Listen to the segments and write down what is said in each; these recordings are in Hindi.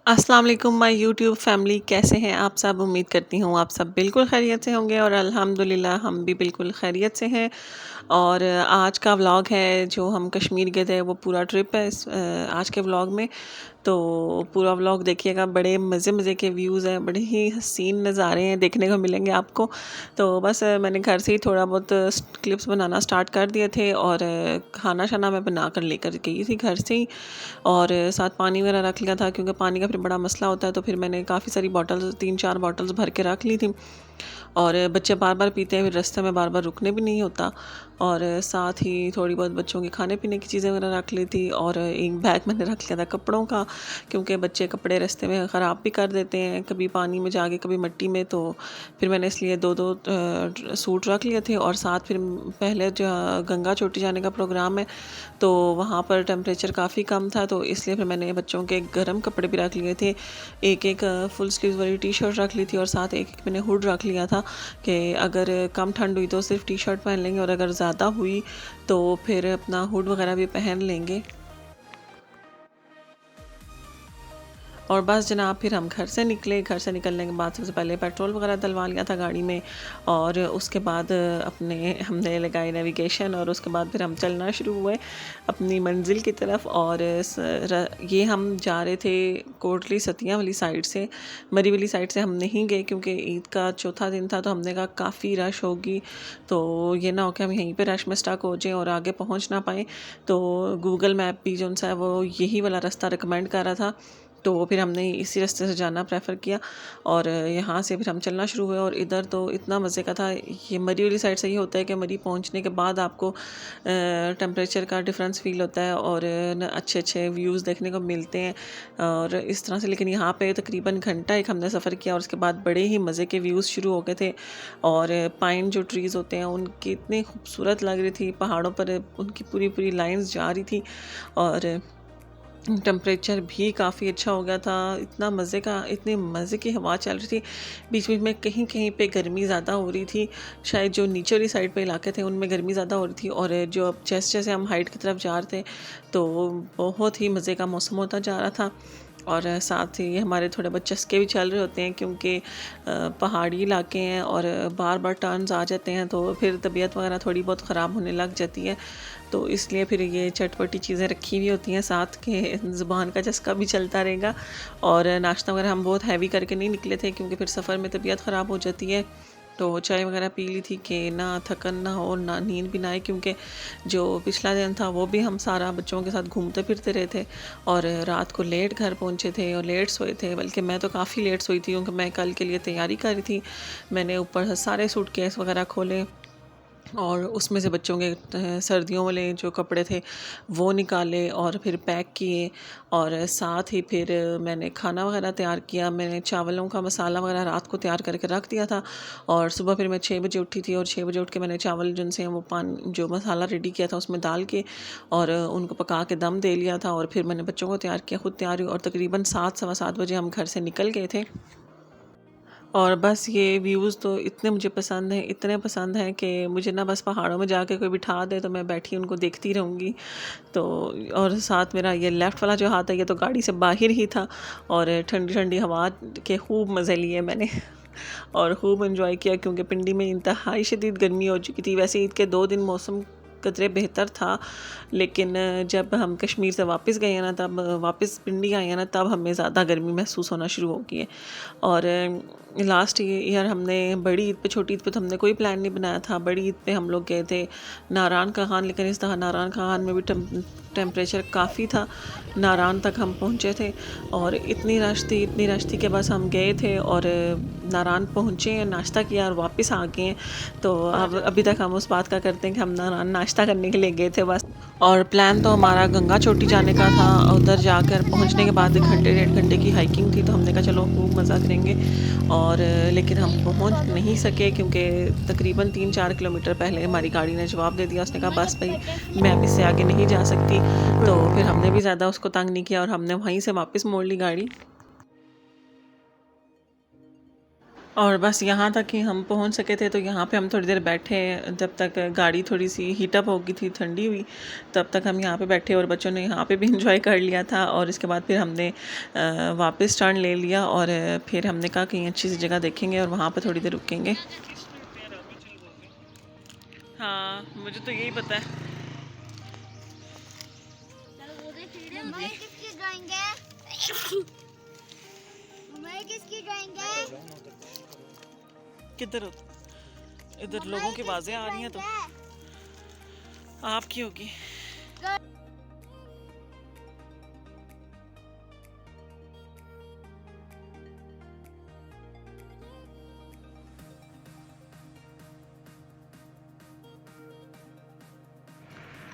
अस्सलाम वालेकुम माय यूट्यूब फैमिली, कैसे हैं आप सब। उम्मीद करती हूँ आप सब बिल्कुल खैरियत से होंगे और अल्हम्दुलिल्लाह हम भी बिल्कुल खैरियत से हैं। और आज का व्लॉग है जो हम कश्मीर गए थे, वो पूरा ट्रिप है आज के व्लॉग में। तो पूरा व्लॉग देखिएगा, बड़े मज़े मज़े के व्यूज़ हैं, बड़े ही हसीन नज़ारे हैं देखने को मिलेंगे आपको। तो बस मैंने घर से ही थोड़ा बहुत क्लिप्स बनाना स्टार्ट कर दिए थे और खाना शाना मैं बना कर लेकर गई थी घर से ही। और साथ पानी वगैरह रख लिया था क्योंकि पानी का फिर बड़ा मसला होता है। तो फिर मैंने काफ़ी सारी बॉटल्स, 3-4 बॉटल्स भर के रख ली थी। और बच्चे बार बार पीते हैं, फिर रास्ते में बार बार रुकने भी नहीं होता। और साथ ही थोड़ी बहुत बच्चों की खाने पीने की चीज़ें वगैरह रख ली थी। और एक बैग मैंने रख लिया था कपड़ों का, क्योंकि बच्चे कपड़े रास्ते में ख़राब भी कर देते हैं, कभी पानी में जाके कभी मिट्टी में। तो फिर मैंने इसलिए दो दो सूट रख लिए थे। और साथ फिर पहले जो गंगा चोटी जाने का प्रोग्राम है, तो वहाँ पर टेम्परेचर काफ़ी कम था, तो इसलिए फिर मैंने बच्चों के गर्म कपड़े भी रख लिए थे। एक एक फुल स्लीव वाली टी शर्ट रख ली थी और साथ एक एक मैंने हुड रख लिया था कि अगर कम ठंड हुई तो सिर्फ टी शर्ट पहन लेंगे और अगर ज़्यादा हुई तो फिर अपना हुड वगैरह भी पहन लेंगे। और बस जनाब, फिर हम घर से निकले। घर से निकलने के बाद सबसे पहले पेट्रोल वगैरह डलवा लिया था गाड़ी में। और उसके बाद अपने हमने लगाई नेविगेशन और उसके बाद फिर हम चलना शुरू हुए अपनी मंजिल की तरफ। और ये हम जा रहे थे कोटली सतिया वाली साइड से। मरी वाली साइड से हम नहीं गए क्योंकि ईद का चौथा दिन था, तो हमने कहा काफ़ी रश होगी, तो ये ना हो कि हम यहीं पे रश में स्टक हो जाएं और आगे पहुंच ना पाएँ। तो गूगल मैप भी जो है वो यही वाला रास्ता रिकमेंड कर रहा था, तो फिर हमने इसी रास्ते से जाना प्रेफर किया। और यहाँ से फिर हम चलना शुरू हुए। और इधर तो इतना मज़े का था। ये मरी वाली साइड से ये होता है कि मरी पहुँचने के बाद आपको टेम्परेचर का डिफरेंस फील होता है और अच्छे अच्छे व्यूज़ देखने को मिलते हैं और इस तरह से। लेकिन यहाँ पे तकरीबन घंटा एक हमने सफ़र किया और उसके बाद बड़े ही मज़े के व्यूज़ शुरू हो गए थे। और पाइन जो ट्रीज़ होते हैं उनकी इतनी खूबसूरत लग रही थी, पहाड़ों पर उनकी पूरी पूरी लाइंस जा रही थी। और टेम्परेचर भी काफ़ी अच्छा हो गया था। इतना मज़े का, इतनी मज़े की हवा चल रही थी। बीच बीच में कहीं कहीं पे गर्मी ज़्यादा हो रही थी, शायद जो नीचे वाली साइड पे इलाके थे उनमें गर्मी ज़्यादा हो रही थी। और जो अब जैसे जैसे हम हाइट की तरफ जा रहे थे, तो बहुत ही मज़े का मौसम होता जा रहा था। और साथ ही हमारे थोड़े बहुत चस्के भी चल रहे होते हैं क्योंकि पहाड़ी इलाके हैं और बार बार टर्न्स आ जाते हैं, तो फिर तबीयत वगैरह थोड़ी बहुत ख़राब होने लग जाती है। तो इसलिए फिर ये चटपटी चीज़ें रखी हुई होती हैं साथ के, ज़ुबान का चस्का भी चलता रहेगा। और नाश्ता वगैरह हम बहुत हैवी करके नहीं निकले थे क्योंकि फिर सफ़र में तबीयत ख़राब हो जाती है। तो चाय वगैरह पी ली थी कि ना थकन ना हो ना नींद भी ना आए, क्योंकि जो पिछला दिन था वो भी हम सारा बच्चों के साथ घूमते फिरते रहे थे। और रात को लेट घर पहुंचे थे और लेट सोए थे, बल्कि मैं तो काफ़ी लेट सोई थी क्योंकि मैं कल के लिए तैयारी कर रही थी। मैंने ऊपर से सारे सूटकेस वगैरह खोले और उसमें से बच्चों के सर्दियों वाले जो कपड़े थे वो निकाले और फिर पैक किए। और साथ ही फिर मैंने खाना वगैरह तैयार किया। मैंने चावलों का मसाला वगैरह रात को तैयार करके रख दिया था। और सुबह फिर मैं 6 बजे उठी थी और 6 बजे उठ के मैंने चावल जिनसे वो जो मसाला रेडी किया था उसमें डाल के और उनको पका के दम दे लिया था। और फिर मैंने बच्चों को तैयार किया, खुद तैयार हुई और तकरीबन 7 सवा 7 बजे हम घर से निकल गए थे। और बस ये व्यूज़ तो इतने मुझे पसंद हैं, इतने पसंद हैं कि मुझे ना बस पहाड़ों में जाके कोई बिठा दे तो मैं बैठी उनको देखती रहूँगी। तो और साथ मेरा ये लेफ़्ट वाला जो हाथ है ये तो गाड़ी से बाहर ही था और ठंडी ठंडी हवा के खूब मज़े लिए मैंने और खूब एंजॉय किया क्योंकि पिंडी में इंतहाई शदीद गर्मी हो चुकी थी। वैसे ईद के 2 दिन मौसम कदरे बेहतर था, लेकिन जब हम कश्मीर से वापस गए हैं ना, तब वापस पिंडी आए हैं ना, तब हमें ज़्यादा गर्मी महसूस होना शुरू हो गई है। और लास्ट ईयर हमने बड़ी ईद पे, छोटी ईद पे तो हमने कोई प्लान नहीं बनाया था। बड़ी ईद पे हम लोग गए थे नारायण का खान, लेकिन इस दफ़ा नारायण का खान में भी टेम्परेचर काफ़ी था। नारायण तक हम पहुँचे थे और इतनी रश थी कि बस हम गए थे और नारायण पहुँचे, नाश्ता किया और वापस आ गए हैं। तो अब अभी तक हम उस बात का करते हैं कि हम नारायण नाश्ता करने के लिए गए थे बस। और प्लान तो हमारा गंगा चोटी जाने का था। उधर जाकर पहुंचने के बाद 1 घंटे 1.5 घंटे की हाइकिंग थी, तो हमने कहा चलो खूब मज़ा करेंगे। और लेकिन हम पहुंच नहीं सके क्योंकि तकरीबन 3-4 किलोमीटर पहले हमारी गाड़ी ने जवाब दे दिया। उसने कहा बस भाई मैं अब इससे आगे नहीं जा सकती। तो फिर हमने भी ज़्यादा उसको तंग नहीं किया और हमने वहीं से वापस मोड़ ली गाड़ी। और बस यहाँ तक कि हम पहुँच सके थे, तो यहाँ पे हम थोड़ी देर बैठे, जब तक गाड़ी थोड़ी सी हीटअप हो गई थी, ठंडी हुई, तब तक हम यहाँ पे बैठे और बच्चों ने यहाँ पे भी इंजॉय कर लिया था। और इसके बाद फिर हमने वापस टर्न ले लिया और फिर हमने कहा कहीं अच्छी सी जगह देखेंगे और वहाँ पे थोड़ी देर रुकेंगे। हाँ, मुझे तो यही पता है। मम्मा ये किसकी ड्राइंग है? मम्मा ये किसकी ड्राइंग है? किधर हो? इधर लोगों की आवाज़ें आ रही हैं, तो आपकी होगी।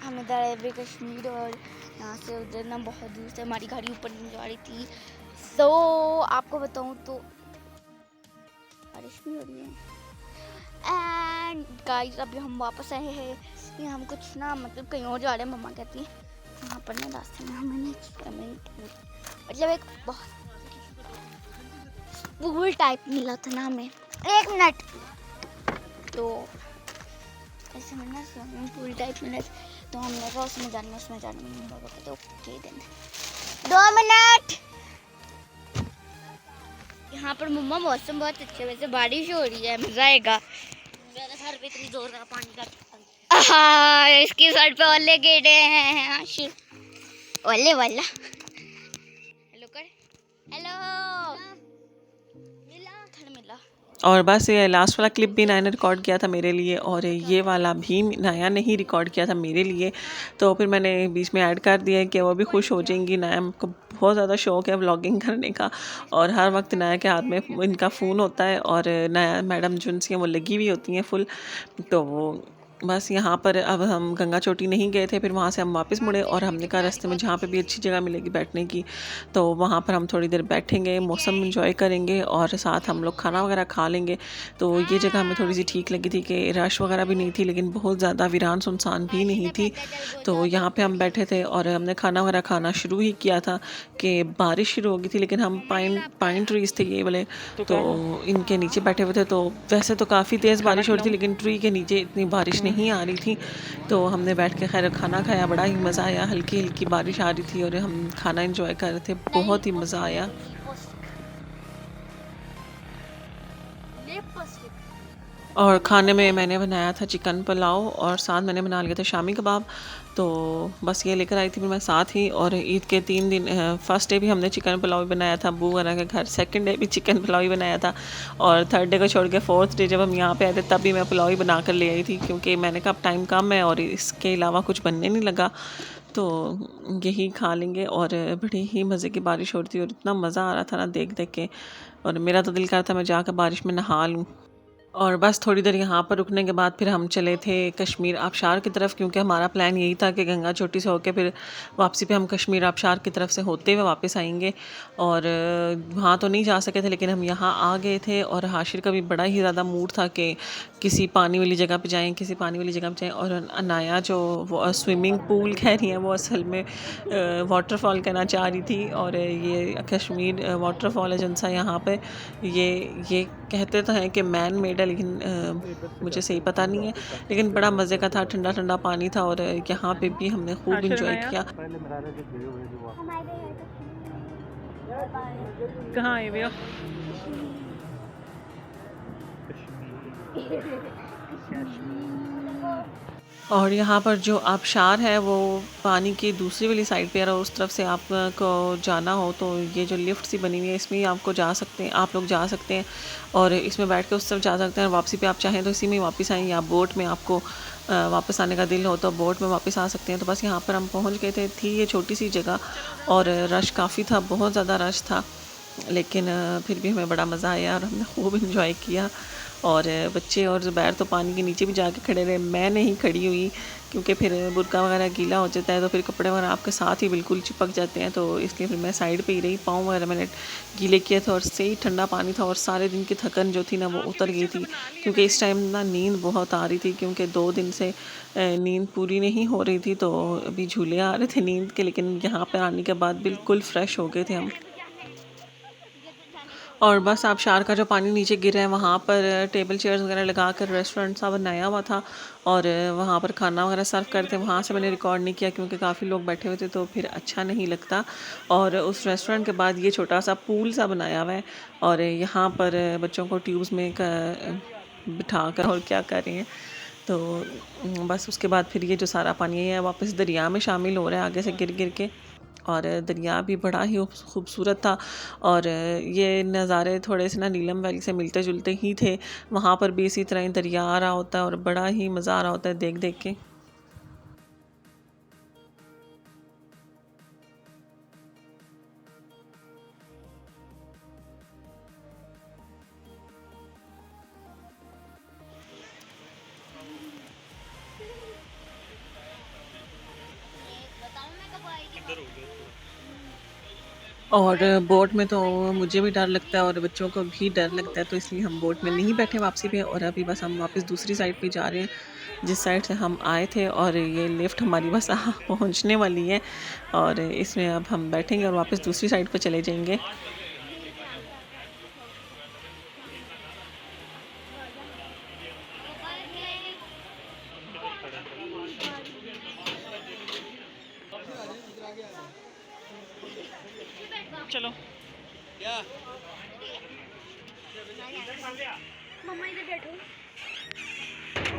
हम इधर आए थे कश्मीर और यहाँ से उधर ना बहुत दूर से हमारी गाड़ी ऊपर नहीं जा रही थी। तो आपको बताऊँ तो बारिश भी हो रही है। एंड गाइस अभी हम वापस आए हैं कि हम कुछ ना मतलब कहीं और जा रहे हैं। मम्मा कहती है यहाँ पर ना रास्ते में हमें मतलब एक बहुत पूल टाइप मिला था ना हमें। एक मिनट, तो ऐसे में ना स्विमिंग पूल टाइप मिला, तो हमने कहा उसमें जाने में बाबा कहते ओके देन 2 मिनट। यहाँ पर मम्मा मौसम बहुत अच्छा है, वैसे बारिश हो रही है, मजा आएगा। मेरे सर पे इतनी जोर का पानी का इसकी सर पे ओले गिरे हैं। ओले वाला हेलो कर, हेलो मिला थड़ मिला। और बस ये लास्ट वाला क्लिप भी नया ने रिकॉर्ड किया था मेरे लिए, और ये वाला भी नया ने ही रिकॉर्ड किया था मेरे लिए, तो फिर मैंने बीच में ऐड कर दिया है कि वो भी खुश हो जाएंगी। नया को बहुत ज़्यादा शौक है व्लॉगिंग करने का, और हर वक्त नया के हाथ में इनका फ़ोन होता है, और नया मैडम जुनसी हैं वो लगी हुई होती हैं फुल। तो वो बस यहाँ पर अब हम गंगा चोटी नहीं गए थे, फिर वहाँ से हम वापस मुड़े और हमने कहा रास्ते में जहाँ पे भी अच्छी जगह मिलेगी बैठने की, तो वहाँ पर हम थोड़ी देर बैठेंगे, मौसम एंजॉय करेंगे और साथ हम लोग खाना वगैरह खा लेंगे। तो ये जगह हमें थोड़ी सी ठीक लगी थी कि रश वगैरह भी नहीं थी, लेकिन बहुत ज़्यादा वीरान सुनसान भी नहीं थी। तो यहाँ पे हम बैठे थे और हमने खाना वगैरह खाना शुरू ही किया था कि बारिश शुरू हो गई थी, लेकिन हम पाइन ट्रीज़ थे ये वाले, तो इनके नीचे बैठे हुए थे। तो वैसे तो काफ़ी तेज़ बारिश हो रही थी, लेकिन ट्री के नीचे इतनी बारिश नहीं आ रही थी, तो हमने बैठ के खैर खाना खाया, बड़ा ही मज़ा आया। हल्की हल्की बारिश आ रही थी और हम खाना एंजॉय कर रहे थे, बहुत ही मज़ा आया। और खाने में मैंने बनाया था चिकन पुलाव और साथ मैंने बना लिया था शामी कबाब। तो बस ये लेकर आई थी फिर मैं साथ ही। और ईद के 3 दिन फर्स्ट डे भी हमने चिकन पुलाव ही बनाया था अबू वगैरह के घर, सेकंड डे भी चिकन पुलाव ही बनाया था, और थर्ड डे को छोड़ के फोर्थ डे जब हम यहाँ पे आए थे तब भी मैं पुलाव ही बना कर ले आई थी, क्योंकि मैंने कहा अब टाइम कम है और इसके अलावा कुछ बनने नहीं लगा, तो यही खा लेंगे। और बड़ी ही मज़े की बारिश हो रही थी और इतना मज़ा आ रहा था ना देख देख के, और मेरा तो दिल कर था मैं जाकर बारिश में नहा लूँ। और बस थोड़ी देर यहाँ पर रुकने के बाद फिर हम चले थे कश्मीर आबशार की तरफ, क्योंकि हमारा प्लान यही था कि गंगा चोटी से होके फिर वापसी पे हम कश्मीर आबशार की तरफ से होते हुए वापस आएंगे। और वहाँ तो नहीं जा सके थे, लेकिन हम यहाँ आ गए थे और हाशिर का भी बड़ा ही ज़्यादा मूड था कि किसी पानी वाली जगह पे जाएं, किसी पानी वाली जगह पे जाएं। और अनाया जो वो स्विमिंग पूल कह रही है, वो असल में वाटरफॉल कहना चाह रही थी, और ये कश्मीर वाटरफॉल है जौन सा यहाँ पे, ये कहते तो हैं कि मैन मेड है, लेकिन मुझे सही पता नहीं है, लेकिन बड़ा मज़े का था, ठंडा ठंडा पानी था और यहाँ पे भी हमने खूब इंजॉय किया। कहाँ आए हुए हो? और यहाँ पर जो आबशार है वो पानी की दूसरी वाली साइड पे है, और उस तरफ से आपको जाना हो तो ये जो लिफ्ट सी बनी हुई है इसमें ही आपको जा सकते हैं, आप लोग जा सकते हैं और इसमें बैठ के उस तरफ जा सकते हैं। वापसी पे आप चाहें तो इसी में वापस आएँ, या बोट में आपको वापस आने का दिल हो तो बोट में वापस आ सकते हैं। तो बस यहाँ पर हम पहुँच गए थे, थी ये छोटी सी जगह और रश काफ़ी था, बहुत ज़्यादा रश था, लेकिन फिर भी हमें बड़ा मज़ा आया और हमने खूब इंजॉय किया। और बच्चे और ज़ुबैर तो पानी के नीचे भी जाके खड़े रहे, मैं नहीं खड़ी हुई क्योंकि फिर बुर्का वगैरह गीला हो जाता है, तो फिर कपड़े वगैरह आपके साथ ही बिल्कुल चिपक जाते हैं, तो इसलिए फिर मैं साइड पे ही रही। पाँव वगैरह मैंने गीले किए थे और सही ठंडा पानी था और सारे दिन की थकन जो थी ना वो उतर गई थी, क्योंकि इस टाइम ना नींद बहुत आ रही थी, क्योंकि 2 दिन से नींद पूरी नहीं हो रही थी, तो अभी झूले आ रहे थे नींद के, लेकिन यहाँ पर आने के बाद बिल्कुल फ्रेश हो गए थे हम। और बस आबशार का जो पानी नीचे गिरा है वहाँ पर टेबल चेयर्स वगैरह लगा कर रेस्टोरेंट सा बनाया हुआ था और वहाँ पर खाना वगैरह सर्व करते वहाँ से मैंने रिकॉर्ड नहीं किया क्योंकि काफ़ी लोग बैठे हुए थे तो फिर अच्छा नहीं लगता। और उस रेस्टोरेंट के बाद ये छोटा सा पूल सा बनाया हुआ है और यहाँ पर बच्चों को ट्यूब्स में बिठा कर और क्या कर रहे हैं। तो बस उसके बाद फिर ये जो सारा पानी है वापस दरिया में शामिल हो रहा है आगे से गिर गिर के। और दरिया भी बड़ा ही खूबसूरत था और ये नज़ारे थोड़े से ना नीलम वैली से मिलते जुलते ही थे। वहाँ पर भी इसी तरह ही दरिया आ रहा होता है और बड़ा ही मज़ा आ रहा होता है देख देख के। बताऊँ मैं कब आएगी। और बोट में तो मुझे भी डर लगता है और बच्चों को भी डर लगता है तो इसलिए हम बोट में नहीं बैठे वापसी पे। और अभी बस हम वापस दूसरी साइड पे जा रहे हैं जिस साइड से हम आए थे और ये लिफ्ट हमारी बस पहुंचने वाली है और इसमें अब हम बैठेंगे और वापस दूसरी साइड पे चले जाएंगे। चलो मम्मा इधर बैठो।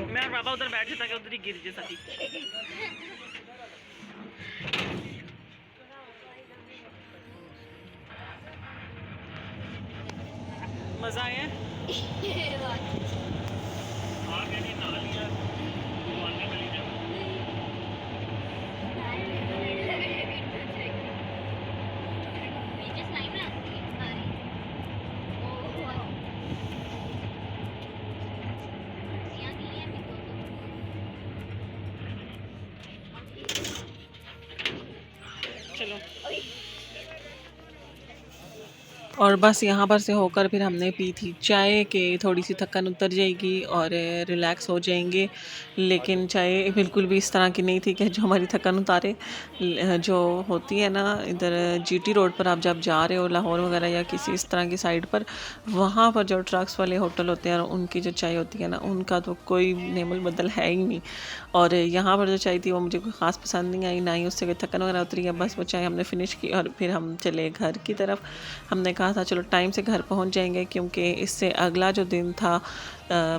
मैं और बाबा उधर बैठे ताकि उधर ही गिर जाए सभी। मज़ा आया। चलो और बस यहाँ पर से होकर फिर हमने पी थी चाय कि थोड़ी सी थकन उतर जाएगी और रिलैक्स हो जाएंगे। लेकिन चाय बिल्कुल भी इस तरह की नहीं थी कि जो हमारी थकन उतारे। जो होती है ना इधर जीटी रोड पर आप जब जा रहे हो लाहौर वगैरह या किसी इस तरह की साइड पर वहाँ पर जो ट्रक्स वाले होटल होते हैं और उनकी जो चाय होती है ना उनका तो कोई नेमल बदल है ही नहीं। और यहाँ पर जो चाय थी वो मुझे कोई ख़ास पसंद नहीं आई ना ही उससे कोई थकन वगैरह उतरी है। बस वो चाय हमने फिनिश की और फिर हम चले घर की तरफ। हमने कहा था चलो टाइम से घर पहुंच जाएंगे क्योंकि इससे अगला जो दिन था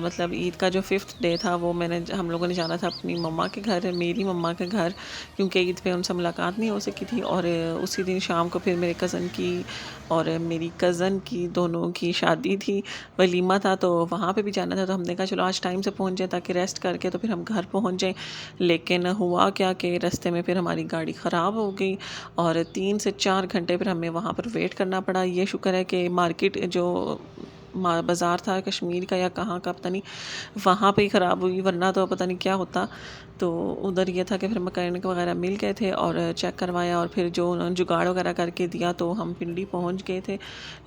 मतलब ईद का जो 5th डे था वो हम लोगों ने जाना था अपनी मम्मा के घर मेरी मम्मा के घर क्योंकि ईद पे उनसे मुलाकात नहीं हो सकी थी। और उसी दिन शाम को फिर मेरे कज़न की और मेरी कज़न की दोनों की शादी थी वलीमा था तो वहाँ पे भी जाना था। तो हमने कहा चलो आज टाइम से पहुँच जाए ताकि रेस्ट करके तो फिर हम घर पहुँच जाएं। लेकिन हुआ क्या कि रास्ते में फिर हमारी गाड़ी ख़राब हो गई और 3 से 4 घंटे फिर हमें वहाँ पर वेट करना पड़ा। ये शुक्र है कि मार्केट जो बाज़ार था कश्मीर का या कहाँ का पता नहीं वहाँ पे ही ख़राब हुई वरना तो पता नहीं क्या होता। तो उधर ये था कि फिर मैकेनिक वगैरह मिल गए थे और चेक करवाया और फिर जो उन्होंने जुगाड़ वगैरह करके दिया तो हम पिंडी पहुँच गए थे।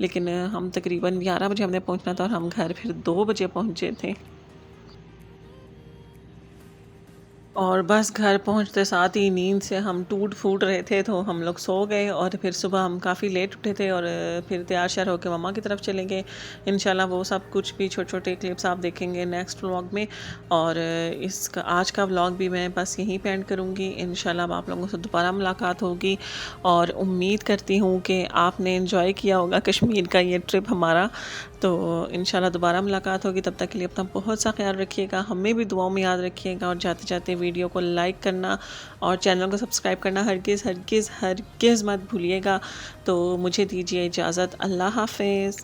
लेकिन हम तकरीबन 11 बजे हमने पहुँचना था और हम घर फिर 2 बजे पहुँचे थे। और बस घर पहुंचते साथ ही नींद से हम टूट फूट रहे थे तो हम लोग सो गए और फिर सुबह हम काफ़ी लेट उठे थे और फिर तैयार श्यार होकर मम्मा की तरफ चले गए। इंशाल्लाह वो सब कुछ भी छोटे छोटे क्लिप्स आप देखेंगे नेक्स्ट व्लॉग में। और इसका आज का व्लॉग भी मैं बस यहीं पे एंड करूँगी। इंशाल्लाह आप लोगों से दोबारा मुलाकात होगी और उम्मीद करती हूँ कि आपने इन्जॉय किया होगा कश्मीर का ये ट्रिप हमारा। तो इंशाल्लाह दोबारा मुलाकात होगी तब तक के लिए अपना बहुत सा ख्याल रखिएगा हमें भी दुआओं में याद रखिएगा और जाते जाते वीडियो को लाइक करना और चैनल को सब्सक्राइब करना हरगिज़ हरगिज़ हरगिज़ मत भूलिएगा। तो मुझे दीजिए इजाज़त। अल्लाह हाफ़िज़।